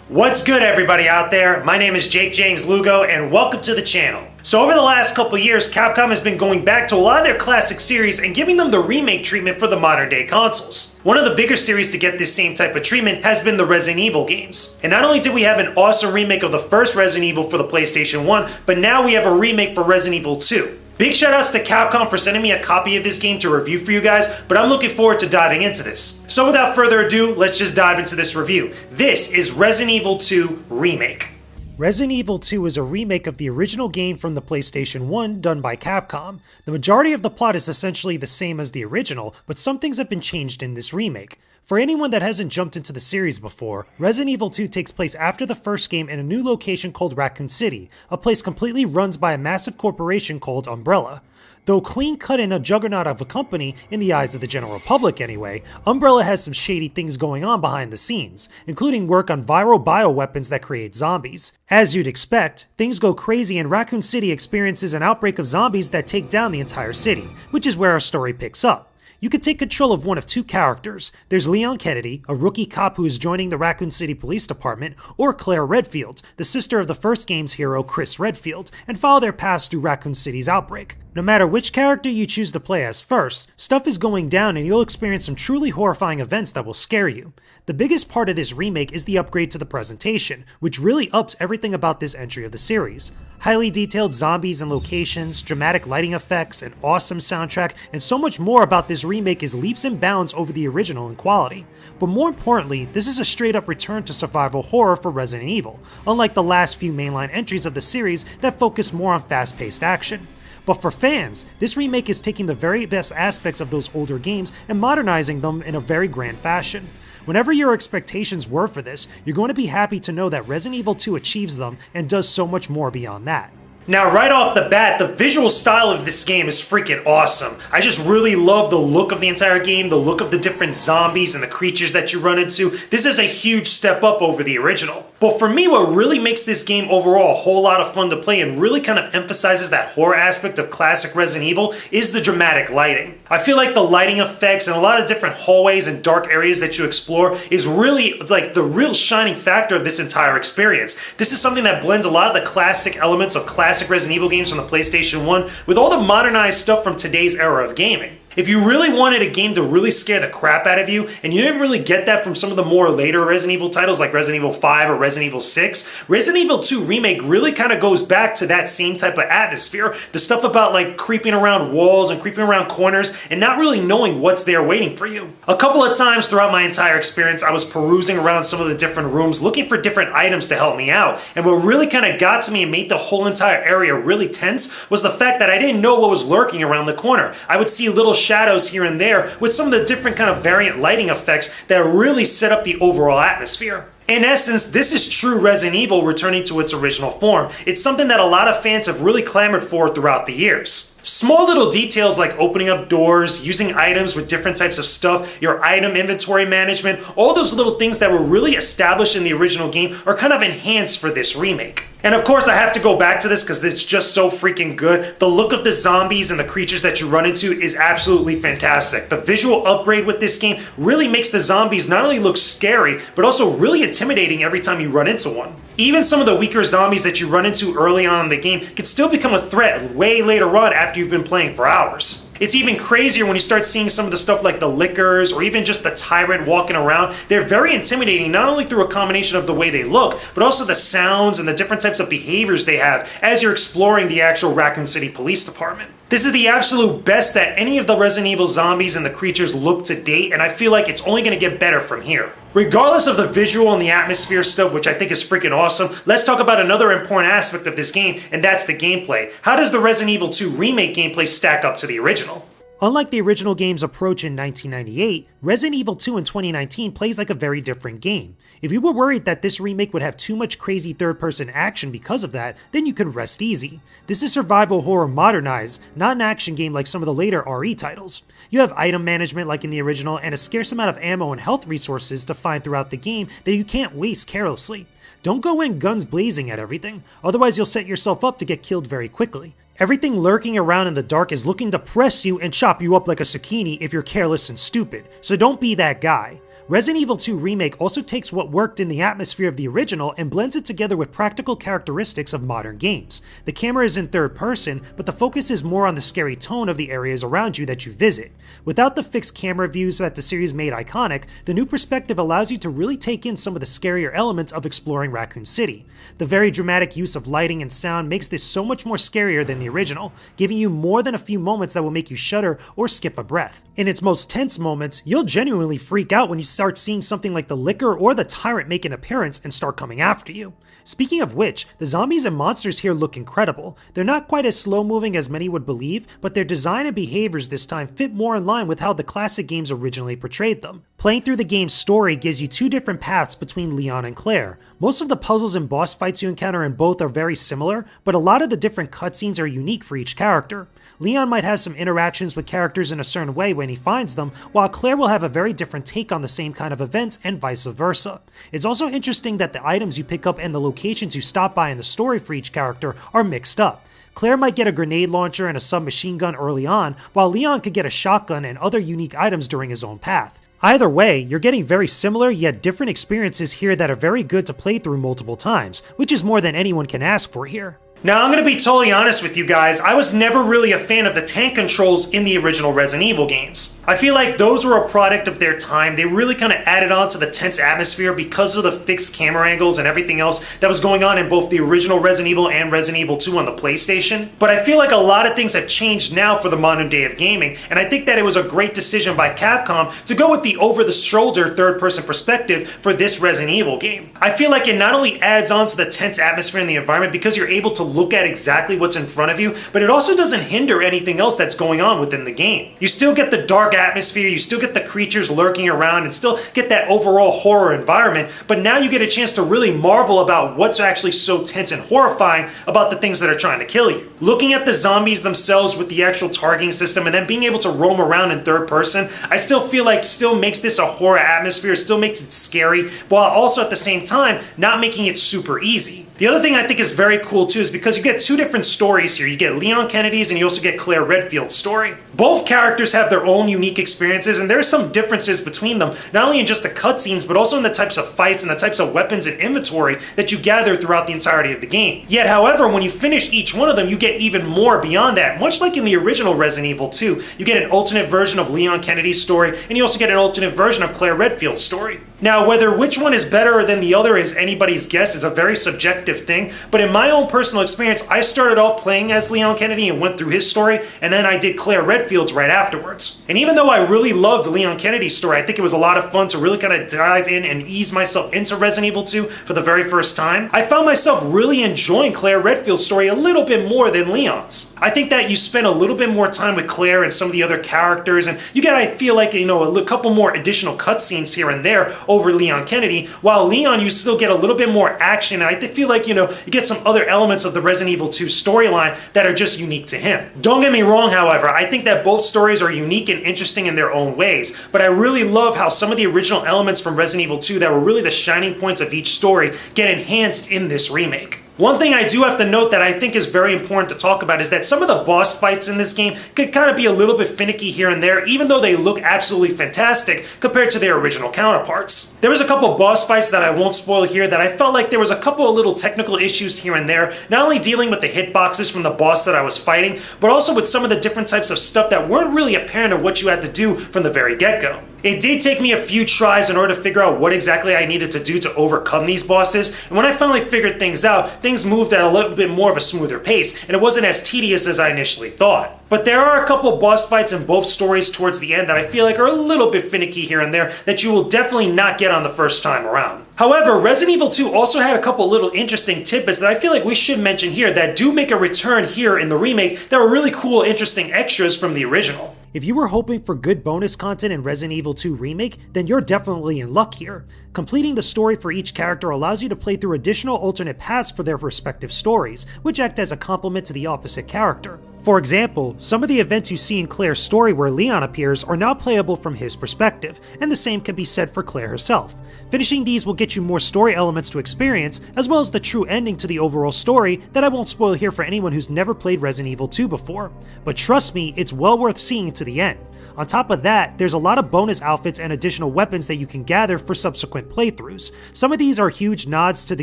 What's good, everybody out there? My name is Jakejames Lugo, and welcome to the channel. So over the last couple years, Capcom has been going back to a lot of their classic series and giving them the remake treatment for the modern day consoles. One of the bigger series to get this same type of treatment has been the Resident Evil games. And not only did we have an awesome remake of the first Resident Evil for the PlayStation 1, but now we have a remake for Resident Evil 2. Big shoutouts to Capcom for sending me a copy of this game to review for you guys, but I'm looking forward to diving into this. So without further ado, let's just dive into this review. This is Resident Evil 2 Remake. Resident Evil 2 is a remake of the original game from the PlayStation 1 done by Capcom. The majority of the plot is essentially the same as the original, but some things have been changed in this remake. For anyone that hasn't jumped into the series before, Resident Evil 2 takes place after the first game in a new location called Raccoon City, a place completely run by a massive corporation called Umbrella. Though clean-cut and a juggernaut of a company, in the eyes of the general public anyway, Umbrella has some shady things going on behind the scenes, including work on viral bioweapons that create zombies. As you'd expect, things go crazy and Raccoon City experiences an outbreak of zombies that take down the entire city, which is where our story picks up. You can take control of one of two characters. There's Leon Kennedy, a rookie cop who is joining the Raccoon City Police Department, or Claire Redfield, the sister of the first game's hero Chris Redfield, and follow their paths through Raccoon City's outbreak. No matter which character you choose to play as first, stuff is going down and you'll experience some truly horrifying events that will scare you. The biggest part of this remake is the upgrade to the presentation, which really ups everything about this entry of the series. Highly detailed zombies and locations, dramatic lighting effects, an awesome soundtrack, and so much more about this remake is leaps and bounds over the original in quality. But more importantly, this is a straight up return to survival horror for Resident Evil, unlike the last few mainline entries of the series that focus more on fast-paced action. But for fans, this remake is taking the very best aspects of those older games and modernizing them in a very grand fashion. Whenever your expectations were for this, you're going to be happy to know that Resident Evil 2 achieves them and does so much more beyond that. Now, right off the bat, the visual style of this game is freaking awesome. I just really love the look of the entire game, the look of the different zombies and the creatures that you run into. This is a huge step up over the original. But for me, what really makes this game overall a whole lot of fun to play and really kind of emphasizes that horror aspect of classic Resident Evil is the dramatic lighting. I feel like the lighting effects and a lot of different hallways and dark areas that you explore is really like the real shining factor of this entire experience. This is something that blends a lot of the classic elements of classic Resident Evil games from the PlayStation 1 with all the modernized stuff from today's era of gaming. If you really wanted a game to really scare the crap out of you, and you didn't really get that from some of the more later Resident Evil titles like Resident Evil 5 or Resident Evil 6, Resident Evil 2 Remake really kind of goes back to that same type of atmosphere. The stuff about like creeping around walls and creeping around corners and not really knowing what's there waiting for you. A couple of times throughout my entire experience, I was perusing around some of the different rooms looking for different items to help me out, and what really kind of got to me and made the whole entire area really tense was the fact that I didn't know what was lurking around the corner. I would see little shadows here and there with some of the different kind of variant lighting effects that really set up the overall atmosphere. In essence, this is true Resident Evil returning to its original form. It's something that a lot of fans have really clamored for throughout the years. Small little details like opening up doors, using items with different types of stuff, your item inventory management, all those little things that were really established in the original game are kind of enhanced for this remake. And of course I have to go back to this because it's just so freaking good. The look of the zombies and the creatures that you run into is absolutely fantastic. The visual upgrade with this game really makes the zombies not only look scary, but also really intimidating every time you run into one. Even some of the weaker zombies that you run into early on in the game can still become a threat way later on after you've been playing for hours. It's even crazier when you start seeing some of the stuff like the lickers or even just the tyrant walking around. They're very intimidating, not only through a combination of the way they look, but also the sounds and the different types of behaviors they have as you're exploring the actual Raccoon City Police Department. This is the absolute best that any of the Resident Evil zombies and the creatures look to date, and I feel like it's only going to get better from here. Regardless of the visual and the atmosphere stuff, which I think is freaking awesome, let's talk about another important aspect of this game, and that's the gameplay. How does the Resident Evil 2 Remake gameplay stack up to the original? Unlike the original game's approach in 1998, Resident Evil 2 in 2019 plays like a very different game. If you were worried that this remake would have too much crazy third-person action because of that, then you could rest easy. This is survival horror modernized, not an action game like some of the later RE titles. You have item management like in the original and a scarce amount of ammo and health resources to find throughout the game that you can't waste carelessly. Don't go in guns blazing at everything, otherwise you'll set yourself up to get killed very quickly. Everything lurking around in the dark is looking to press you and chop you up like a zucchini if you're careless and stupid, so don't be that guy. Resident Evil 2 Remake also takes what worked in the atmosphere of the original and blends it together with practical characteristics of modern games. The camera is in third person, but the focus is more on the scary tone of the areas around you that you visit. Without the fixed camera views that the series made iconic, the new perspective allows you to really take in some of the scarier elements of exploring Raccoon City. The very dramatic use of lighting and sound makes this so much more scarier than the original, giving you more than a few moments that will make you shudder or skip a breath. In its most tense moments, you'll genuinely freak out when you start seeing something like the Licker or the Tyrant make an appearance and start coming after you. Speaking of which, the zombies and monsters here look incredible. They're not quite as slow moving as many would believe, but their design and behaviors this time fit more in line with how the classic games originally portrayed them. Playing through the game's story gives you two different paths between Leon and Claire. Most of the puzzles and boss fights you encounter in both are very similar, but a lot of the different cutscenes are unique for each character. Leon might have some interactions with characters in a certain way when he finds them, while Claire will have a very different take on the same kind of events and vice versa. It's also interesting that the items you pick up and the locations you stop by in the story for each character are mixed up. Claire might get a grenade launcher and a submachine gun early on, while Leon could get a shotgun and other unique items during his own path. Either way, you're getting very similar yet different experiences here that are very good to play through multiple times, which is more than anyone can ask for here. Now, I'm going to be totally honest with you guys, I was never really a fan of the tank controls in the original Resident Evil games. I feel like those were a product of their time. They really kind of added on to the tense atmosphere because of the fixed camera angles and everything else that was going on in both the original Resident Evil and Resident Evil 2 on the PlayStation. But I feel like a lot of things have changed now for the modern day of gaming, and I think that it was a great decision by Capcom to go with the over-the-shoulder third-person perspective for this Resident Evil game. I feel like it not only adds on to the tense atmosphere in the environment because you're able to look at exactly what's in front of you, but it also doesn't hinder anything else that's going on within the game. You still get the dark atmosphere, you still get the creatures lurking around, and still get that overall horror environment, but now you get a chance to really marvel about what's actually so tense and horrifying about the things that are trying to kill you. Looking at the zombies themselves with the actual targeting system and then being able to roam around in third person, I still feel like still makes this a horror atmosphere, still makes it scary, while also at the same time not making it super easy. The other thing I think is very cool too is because you get two different stories here. You get Leon Kennedy's and you also get Claire Redfield's story. Both characters have their own unique experiences, and there are some differences between them, not only in just the cutscenes, but also in the types of fights and the types of weapons and inventory that you gather throughout the entirety of the game. Yet, however, when you finish each one of them, you get even more beyond that. Much like in the original Resident Evil 2, you get an alternate version of Leon Kennedy's story, and you also get an alternate version of Claire Redfield's story. Now, whether which one is better than the other is anybody's guess. It's a very subjective thing, but in my own personal experience, I started off playing as Leon Kennedy and went through his story, and then I did Claire Redfield's right afterwards. And even though I really loved Leon Kennedy's story, I think it was a lot of fun to really kind of dive in and ease myself into Resident Evil 2 for the very first time. I found myself really enjoying Claire Redfield's story a little bit more than Leon's. I think that you spend a little bit more time with Claire and some of the other characters, and you get, I feel like, a couple more additional cutscenes here and there over Leon Kennedy, while Leon, you still get a little bit more action, and I feel like, you get some other elements of the Resident Evil 2 storyline that are just unique to him. Don't get me wrong, however, I think that both stories are unique and interesting in their own ways, but I really love how some of the original elements from Resident Evil 2 that were really the shining points of each story get enhanced in this remake. One thing I do have to note that I think is very important to talk about is that some of the boss fights in this game could kind of be a little bit finicky here and there, even though they look absolutely fantastic compared to their original counterparts. There was a couple boss fights that I won't spoil here that I felt like there was a couple of little technical issues here and there, not only dealing with the hitboxes from the boss that I was fighting, but also with some of the different types of stuff that weren't really apparent of what you had to do from the very get-go. It did take me a few tries in order to figure out what exactly I needed to do to overcome these bosses, and when I finally figured things out, things moved at a little bit more of a smoother pace, and it wasn't as tedious as I initially thought. But there are a couple boss fights in both stories towards the end that I feel like are a little bit finicky here and there that you will definitely not get on the first time around. However, Resident Evil 2 also had a couple little interesting tidbits that I feel like we should mention here that do make a return here in the remake that were really cool, interesting extras from the original. If you were hoping for good bonus content in Resident Evil 2 Remake, then you're definitely in luck here. Completing the story for each character allows you to play through additional alternate paths for their respective stories, which act as a complement to the opposite character. For example, some of the events you see in Claire's story where Leon appears are now playable from his perspective, and the same can be said for Claire herself. Finishing these will get you more story elements to experience, as well as the true ending to the overall story that I won't spoil here for anyone who's never played Resident Evil 2 before. But trust me, it's well worth seeing to the end. On top of that, there's a lot of bonus outfits and additional weapons that you can gather for subsequent playthroughs. Some of these are huge nods to the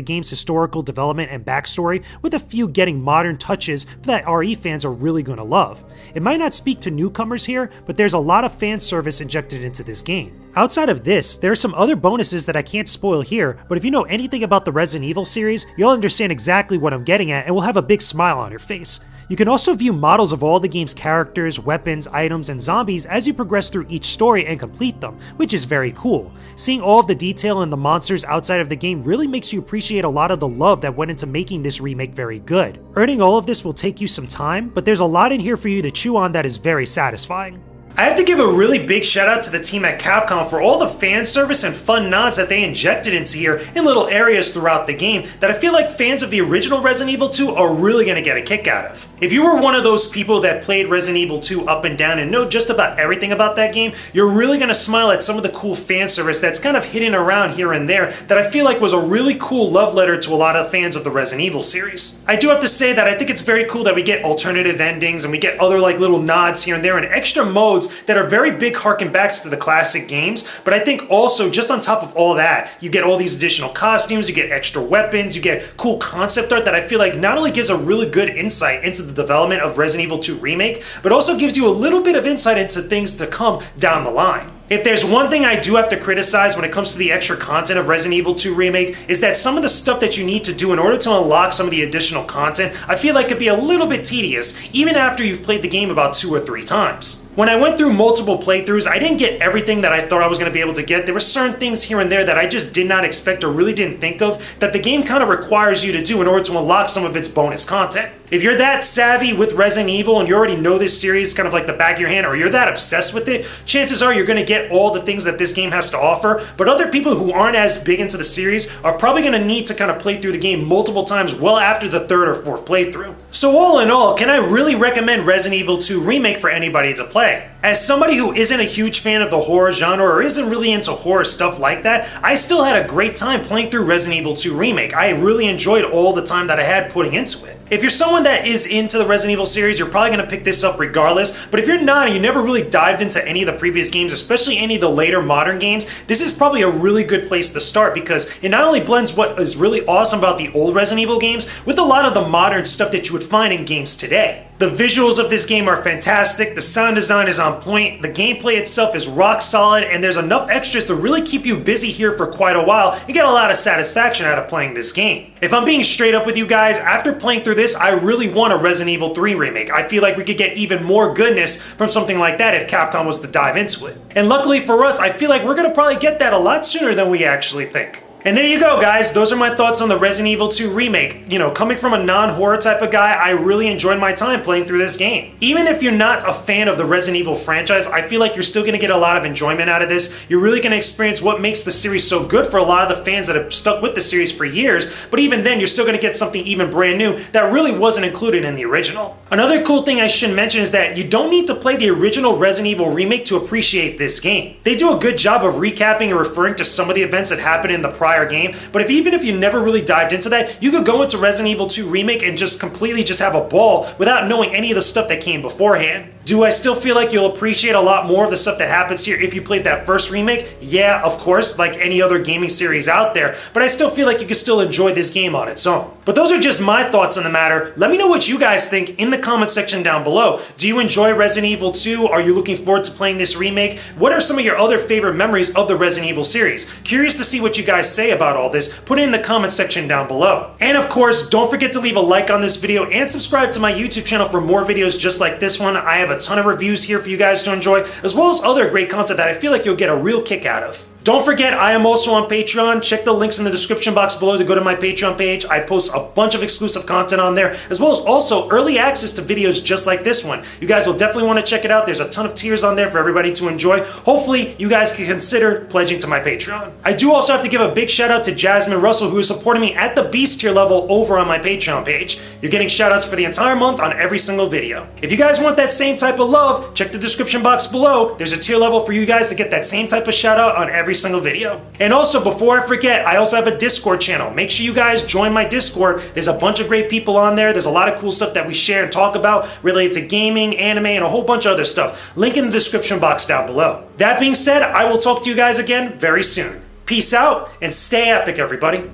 game's historical development and backstory, with a few getting modern touches that RE fans are really going to love. It might not speak to newcomers here, but there's a lot of fan service injected into this game. Outside of this, there are some other bonuses that I can't spoil here, but if you know anything about the Resident Evil series, you'll understand exactly what I'm getting at and will have a big smile on your face. You can also view models of all the game's characters, weapons, items, and zombies as you progress through each story and complete them, which is very cool. Seeing all of the detail in the monsters outside of the game really makes you appreciate a lot of the love that went into making this remake very good. Earning all of this will take you some time, but there's a lot in here for you to chew on that is very satisfying. I have to give a really big shout out to the team at Capcom for all the fan service and fun nods that they injected into here in little areas throughout the game that I feel like fans of the original Resident Evil 2 are really going to get a kick out of. If you were one of those people that played Resident Evil 2 up and down and know just about everything about that game, you're really going to smile at some of the cool fan service that's kind of hidden around here and there that I feel like was a really cool love letter to a lot of fans of the Resident Evil series. I do have to say that I think it's very cool that we get alternative endings and we get other like little nods here and there and extra modes that are very big harken backs to the classic games, but I think also just on top of all that, you get all these additional costumes, you get extra weapons, you get cool concept art that I feel like not only gives a really good insight into the development of Resident Evil 2 Remake, but also gives you a little bit of insight into things to come down the line. If there's one thing I do have to criticize when it comes to the extra content of Resident Evil 2 Remake, is that some of the stuff that you need to do in order to unlock some of the additional content, I feel like could be a little bit tedious, even after you've played the game about 2 or 3 times. When I went through multiple playthroughs, I didn't get everything that I thought I was going to be able to get. There were certain things here and there that I just did not expect or really didn't think of that the game kind of requires you to do in order to unlock some of its bonus content. If you're that savvy with Resident Evil and you already know this series kind of like the back of your hand, or you're that obsessed with it, chances are you're going to get all the things that this game has to offer, but other people who aren't as big into the series are probably going to need to kind of play through the game multiple times well after the 3rd or 4th playthrough. So all in all, can I really recommend Resident Evil 2 Remake for anybody to play? As somebody who isn't a huge fan of the horror genre or isn't really into horror stuff like that, I still had a great time playing through Resident Evil 2 Remake. I really enjoyed all the time that I had putting into it. If you're someone that is into the Resident Evil series, you're probably going to pick this up regardless, but if you're not and you never really dived into any of the previous games, especially any of the later modern games, this is probably a really good place to start because it not only blends what is really awesome about the old Resident Evil games with a lot of the modern stuff that you would find in games today. The visuals of this game are fantastic, the sound design is on point, the gameplay itself is rock solid, and there's enough extras to really keep you busy here for quite a while and get a lot of satisfaction out of playing this game. If I'm being straight up with you guys, after playing through this, I really want a Resident Evil 3 remake. I feel like we could get even more goodness from something like that if Capcom was to dive into it. And luckily for us, I feel like we're going to probably get that a lot sooner than we actually think. And there you go, guys. Those are my thoughts on the Resident Evil 2 Remake. You know, coming from a non-horror type of guy, I really enjoyed my time playing through this game. Even if you're not a fan of the Resident Evil franchise, I feel like you're still going to get a lot of enjoyment out of this. You're really going to experience what makes the series so good for a lot of the fans that have stuck with the series for years, but even then, you're still going to get something even brand new that really wasn't included in the original. Another cool thing I should mention is that you don't need to play the original Resident Evil Remake to appreciate this game. They do a good job of recapping and referring to some of the events that happened in the prior game, but even if you never really dived into that, you could go into Resident Evil 2 Remake and just completely just have a ball without knowing any of the stuff that came beforehand. Do I still feel like you'll appreciate a lot more of the stuff that happens here if you played that first remake? Yeah, of course, like any other gaming series out there, but I still feel like you can still enjoy this game on its own. But those are just my thoughts on the matter. Let me know what you guys think in the comment section down below. Do you enjoy Resident Evil 2? Are you looking forward to playing this remake? What are some of your other favorite memories of the Resident Evil series? Curious to see what you guys say about all this. Put it in the comment section down below. And of course, don't forget to leave a like on this video and subscribe to my YouTube channel for more videos just like this one. I have a ton of reviews here for you guys to enjoy, as well as other great content that I feel like you'll get a real kick out of. Don't forget, I am also on Patreon. Check the links in the description box below to go to my Patreon page. I post a bunch of exclusive content on there, as well as also early access to videos just like this one. You guys will definitely want to check it out. There's a ton of tiers on there for everybody to enjoy. Hopefully, you guys can consider pledging to my Patreon. I do also have to give a big shout out to Jasmine Russell, who is supporting me at the Beast tier level over on my Patreon page. You're getting shout outs for the entire month on every single video. If you guys want that same type of love, check the description box below. There's a tier level for you guys to get that same type of shout out on every single video. And also, before I forget, I also have a Discord channel. Make sure you guys join my Discord. There's a bunch of great people on there. There's a lot of cool stuff that we share and talk about related to gaming, anime, and a whole bunch of other stuff. Link in the description box down below. That being said, I will talk to you guys again very soon. Peace out and stay epic, everybody.